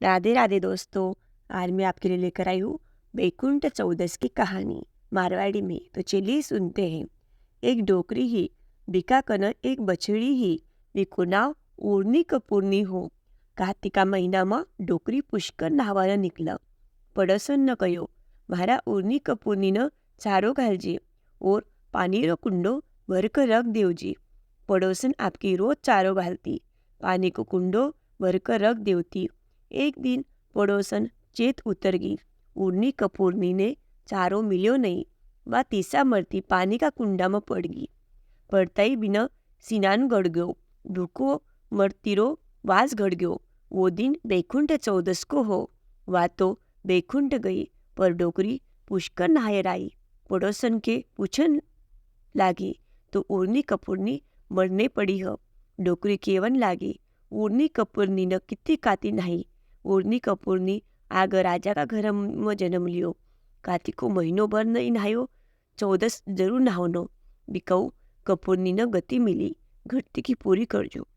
राधे राधे दोस्तों। आज मैं आपके लिए लेकर आई हूँ बैकुंठ चौदस की कहानी मारवाड़ी में। तो चलिए सुनते हैं। एक डोकरी ही बीका कन एक बछड़ी ही बीकू नाव ऊर्नी कपूरनी हो। कार्तिका મહિનામાં ડોકરી પુષ્કર નહાવાના નીકળ્યા। પડોશનને કહ્યું, મારા ઊરની કપૂરનીનો ચારો ઘાલજે ઓર પાણીનો કુંડો ભરकर रख देवजी। पड़ोसन आपकी रोज चारो घालती, पानी को कुंडो भरकर रख देवती। एक दिन पड़ोसन चेत उतर गई। ऊर्नी कपूरनी ने चारो मिलो नहीं। वह तीसा मरती पानी का कुंडा में पड़ गई। पड़ता ही बिना सीनान गड़ गयो। भूखो मरतीरो वास घड़ गयो। वो दिन बैकुंठ चौदस को हो। वह तो बैकुंठ गई पर डोकरी पुष्कर नहायर आई। पड़ोसन के पूछन लागी तो ऊर्नी कपूरनी मरने पड़ी है। डोकरी केवन लागी, ऊर्नी कपूरनी न कितनी काती नहीं। ऊर्नी कपूरनी आग राजा का घर में जन्म लियो। कार्तिक को महीनों भर नहीं नहायो, चौदस जरूर नहावनो। बिकऊ कपूरनी न गति मिली, घटती की पूरी करजो।